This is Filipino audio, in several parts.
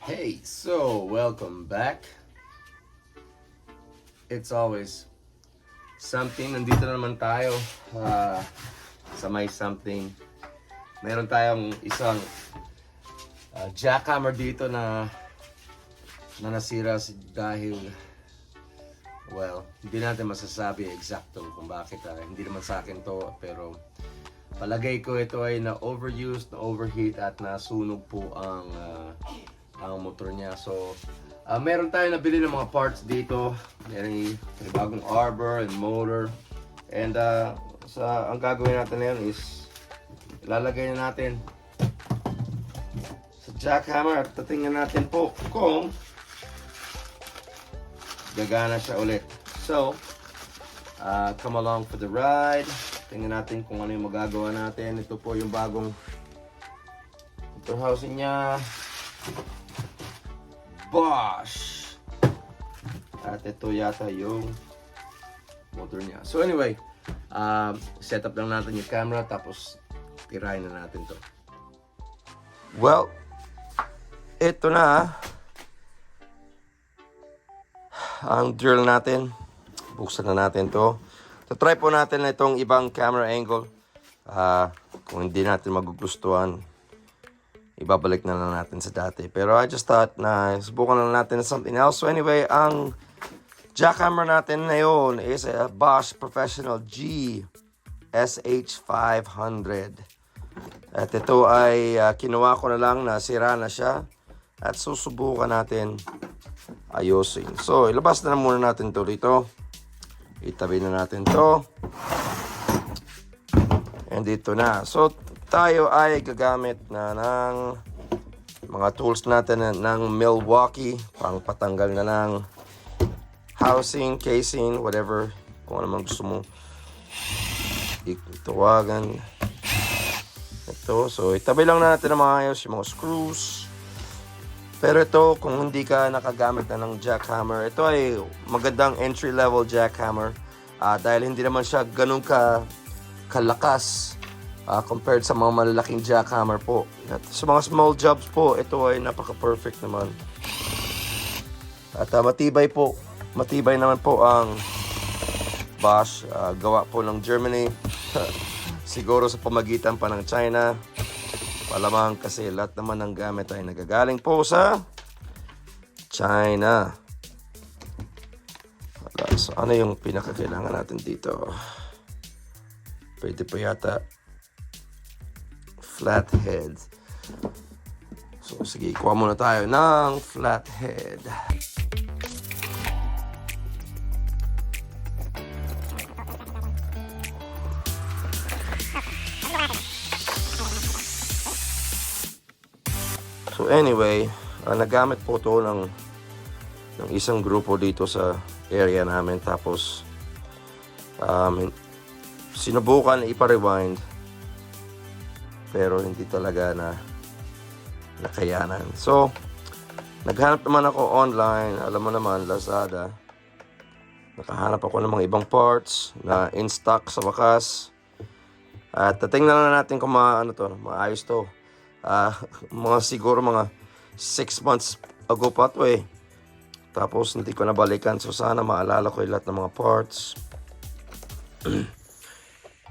Hey, so welcome back. It's always something. Nandito na naman tayo sa may something. Meron tayong isang jackhammer dito na nasira dahil hindi natin masasabi eksakto kung bakit. Hindi naman sa akin to, pero palagay ko ito ay na-overused, na-overheat at nasunog po ang motor niya. So, meron tayo nabili ng mga parts dito. Meron bagong arbor and motor. And ang gagawin natin ngayon is ilalagay na natin sa jackhammer at tatingnan natin po kung gagana siya ulit. So, come along for the ride. Tingnan natin kung ano yung magagawa natin. Ito po yung bagong motor housing niya. Bosch! At ito yata yung motor niya. So anyway, set up lang natin yung camera tapos tirahin na natin to. Well, ito na ang drill natin. Buksan na natin to. So try po natin na itong ibang camera angle. Kung hindi natin magugustuhan, ibabalik na lang natin sa dati. Pero I just thought na subukan na natin something else. So anyway, ang jackhammer natin ngayon is a Bosch Professional G SH500. At ito ay kinuha ko na lang, nasira na siya. At susubukan natin ayusin. So ilabas na muna natin to dito. Itabi na natin to. And dito na. So tayo ay gagamit na ng mga tools natin ng Milwaukee pang patanggal na ng housing, casing, whatever, kung ano man gusto mo itawagan. Ito, so itabi lang natin na maayos yung mga screws. Pero ito, kung hindi ka nakagamit na ng jackhammer, ito ay magandang entry level jackhammer dahil hindi naman siya ganun kalakas compared sa mga malalaking jackhammer po. At sa mga small jobs po, ito ay napaka-perfect naman. At matibay po. Matibay naman po ang Bosch. Gawa po ng Germany. Siguro sa pamagitan pa ng China. Palamang kasi lahat naman ng gamit ay nagagaling po sa China. So ano yung pinakakailangan natin dito? Pwede po yata flathead. So sige, kuha muna tayo ng flathead. So anyway, nagamit po to ng isang grupo dito sa area namin. Tapos sinubukan ipa-rewind pero hindi talaga nakayanan. So naghanap naman ako online. Alam mo naman, Lazada. Nakahanap ako ng mga ibang parts na in stock sa wakas. At tingnan na natin kung maayos to. Siguro mga 6 months ago pa to eh. Tapos hindi ko nabalikan. So sana maalala ko yung lahat ng mga parts.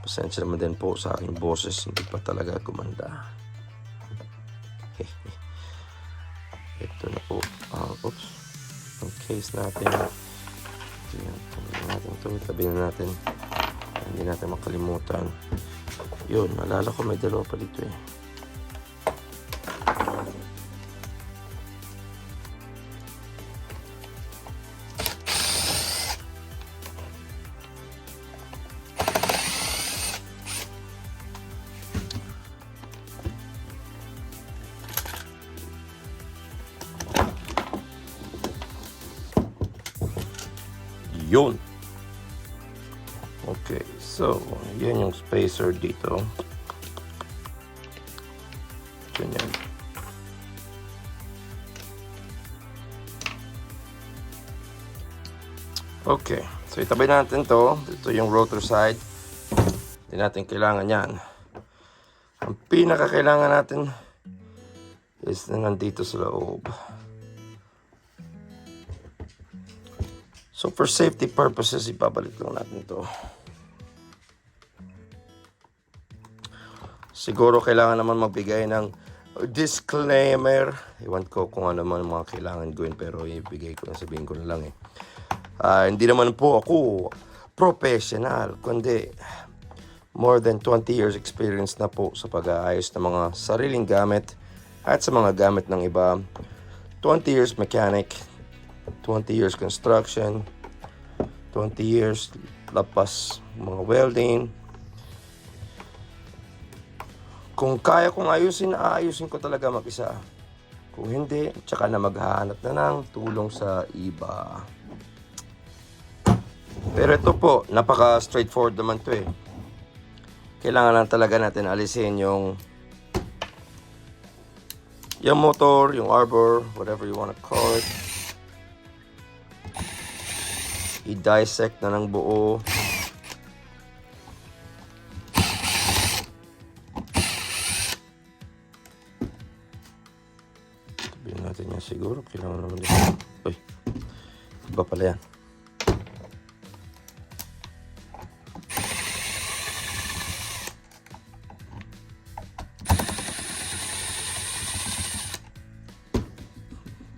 Pasensya naman din po sa aking boses. Hindi pa talaga gumanda. Ito na po. Oops. Ang case natin. Tabi na natin. Hindi natin makalimutan. Yun, naalala ko may dalawa pa dito eh. Yun. Okay, so yan yung spacer dito. Ganyan. Okay, so itabi natin to. Ito yung rotor side. Hindi natin kailangan yan. Ang pinakakailangan natin is nandito sa loob. So for safety purposes, ibabalik lang natin to. Siguro kailangan naman magbigay ng disclaimer. Iwan ko kung ano man mga kailangan gawin, pero ibigay ko na, sabihin ko na lang eh. Hindi naman po ako professional, kundi more than 20 years experience na po sa pag-aayos ng mga sariling gamit at sa mga gamit ng iba. 20 years mechanic, 20 years construction, 20 years lapas mga welding. Kung kaya kong ayusin, aayusin ko talaga mag-isa. Kung hindi, tsaka na maghahanap na ng tulong sa iba. Pero ito po, napaka straightforward naman to eh. Kailangan lang talaga natin alisin yung motor, yung arbor, whatever you wanna call it. I-dissect na ng buo. Sabihin natin yan siguro. Kailangan naman dito. Uy, iba pala yan.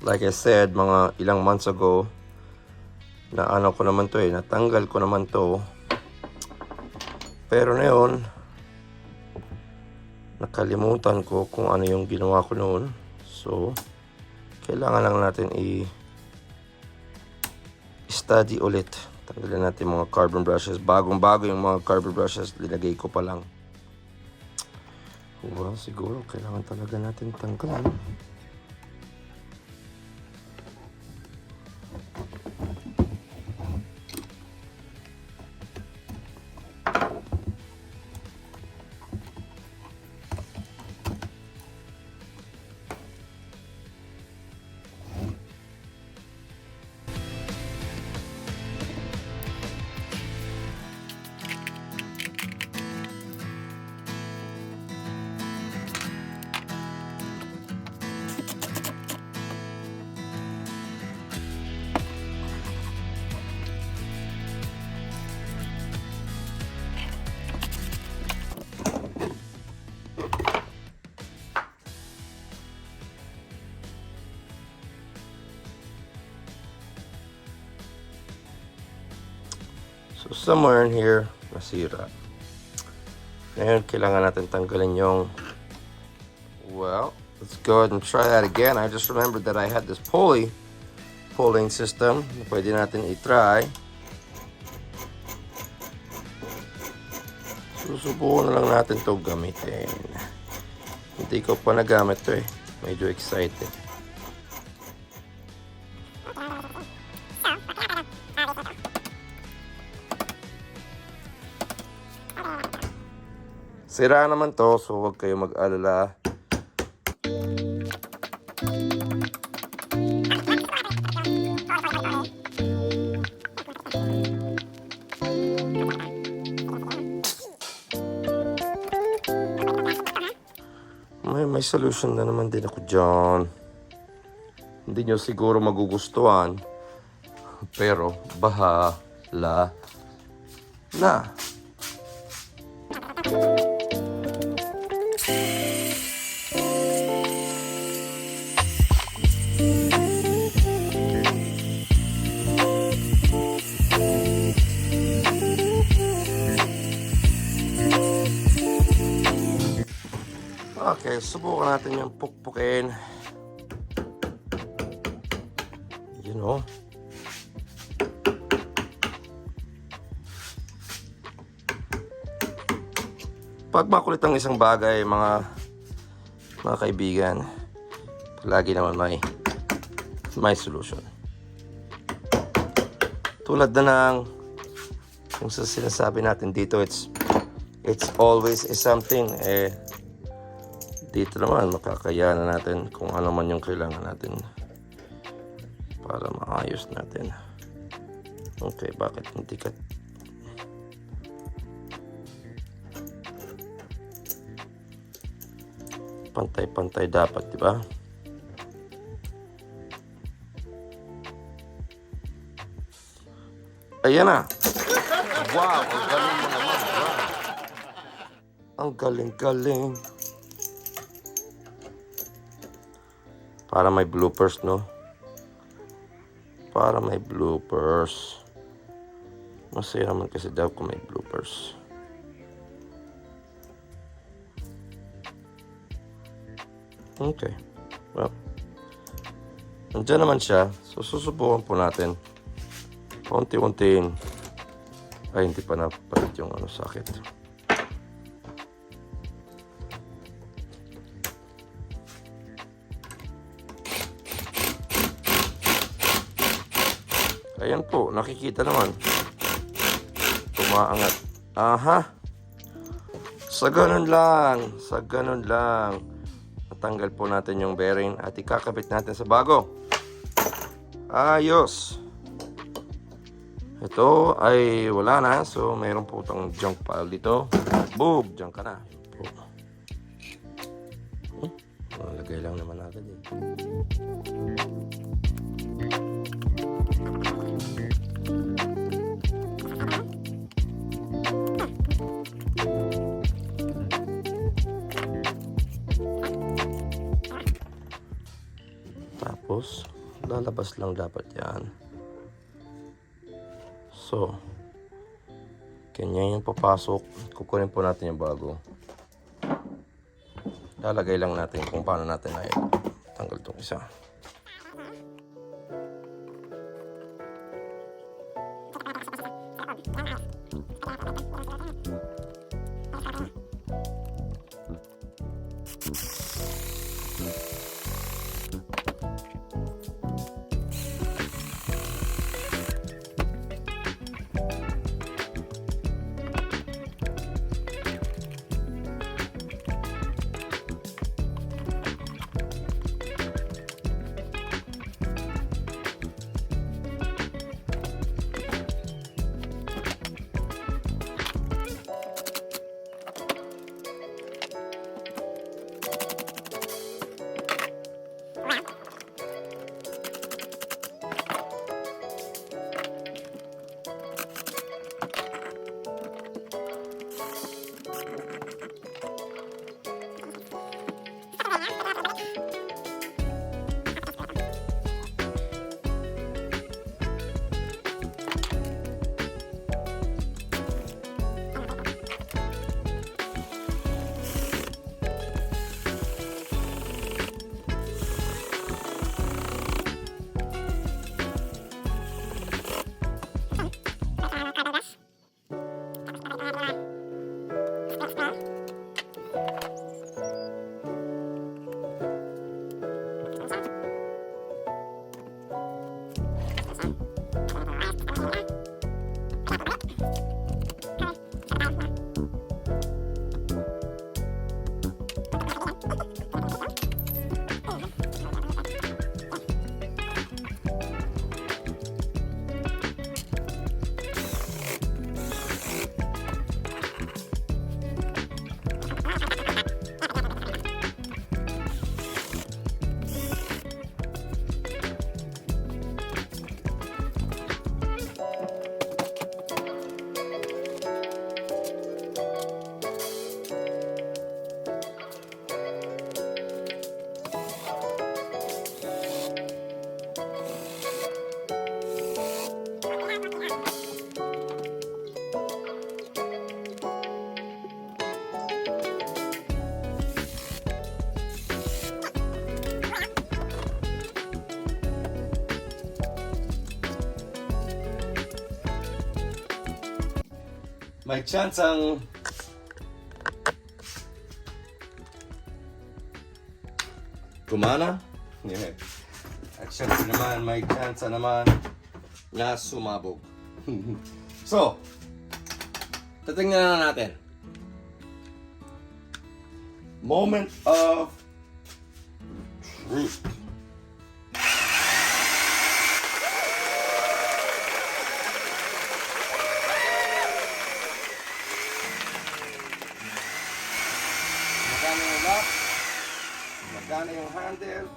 Like I said, mga ilang months ago, na ano ko naman to eh, natanggal ko naman to. Pero ngayon, nakalimutan ko kung ano yung ginawa ko noon. So, kailangan lang natin i-study ulit. Tanggalin natin mga carbon brushes. Bagong-bago yung mga carbon brushes, linagay ko pa lang. Well, siguro kailangan talaga natin tanggalan. So somewhere in here, nasira. Ngayon, kailangan natin tanggalin yung... Well, let's go ahead and try that again. I just remembered that I had this pulling system na pwede natin i-try. Susubukan na lang natin to gamitin. Hindi ko pa nagamit to eh. Medyo excited. Sira naman to, so huwag kayo mag-alala. May solution na naman din ako dyan. Hindi nyo siguro magugustuhan, pero bahala na. Okay, subukan natin yung pukpukin. You know. Pag makulit ang isang bagay, mga kaibigan, lagi naman may solution. Tulad na ng yung sa sinasabi natin dito, it's always something. Dito naman makakayanan natin kung ano man yung kailangan natin para maayos natin. Okay, bakit hindi ka... Pantay-pantay dapat, di ba? Ayan na. Wow, ang galing mo naman. Wow. Ang galing-galing. Para may bloopers, no? Para may bloopers. Masaya naman kasi daw kung may bloopers. Okay. Well, nandiyan naman siya. So, susubukan po natin. Unti-untiin. Ay, hindi pa napalit yung sakit. Ayan po, nakikita naman. Tumaangat. Aha. Sa ganun lang. Natanggal po natin yung bearing at ikakabit natin sa bago. Ayos. Ito ay wala na. So, mayroon po itong junk pile dito. Boom! Diyan ka na. Lagay lang naman natin eh. Tapos, lalabas lang dapat yan. So, ganyan yung papasok. Kukunin po natin yung bago. Lalagay lang natin kung paano natin ay tanggal itong isa. May chance ang gumana. Yeah. At syempre naman, may chance naman na sumabog. So, tatingnan na natin. Moment of truth. Magkano yung lock? handle.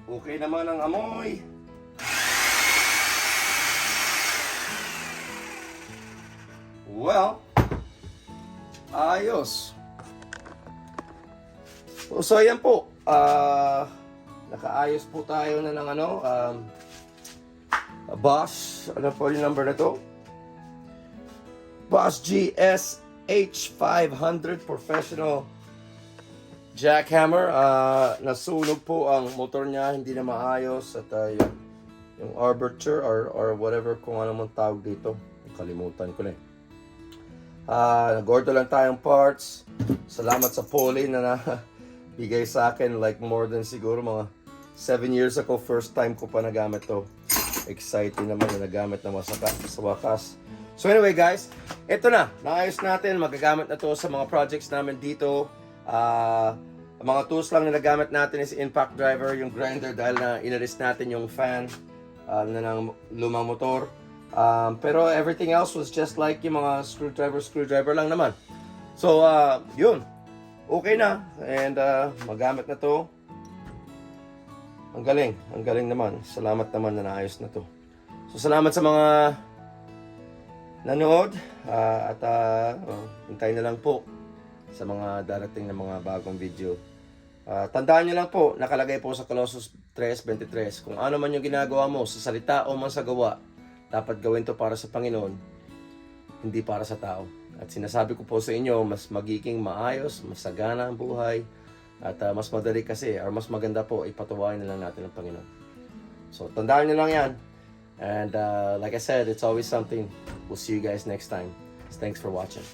Okay naman ang amoy. Well, ayos. So ayan po. Nakaayos po tayo na ng Bosch. Ano po yung number na to? Bosch GS H500 Professional Jackhammer. Nasunog po ang motor niya, hindi na maayos. At yung armature or whatever kung ano man tawag dito. Kalimutan ko na eh. Nag-order lang tayong parts. Salamat sa Pauline na bigay sa akin like more than siguro mga 7 years ago. First time ko pa nagamit to. Exciting naman na nagamit na sa wakas. So anyway guys, ito na. Naayos natin. Magagamit na to sa mga projects namin dito. Ang mga tools lang na nagamit natin is impact driver, yung grinder dahil na inalis natin yung fan na ng lumang motor. Pero everything else was just like yung mga screwdriver lang naman. So yun. Okay na. And magamit na to. Ang galing naman. Salamat naman na naayos na to. So salamat sa mga nanood at hintayin na lang po sa mga darating na mga bagong video. Tandaan nyo lang po, nakalagay po sa Colossus 3:23, kung ano man yung ginagawa mo sa salita o man sa gawa, dapat gawin to para sa Panginoon, hindi para sa tao. At sinasabi ko po sa inyo, mas magiging maayos, mas sagana ang buhay, at mas madali kasi, or mas maganda po, ipatuwain na lang natin ang Panginoon. So, tandaan nyo lang yan. And like I said, it's always something. We'll see you guys next time. Thanks for watching.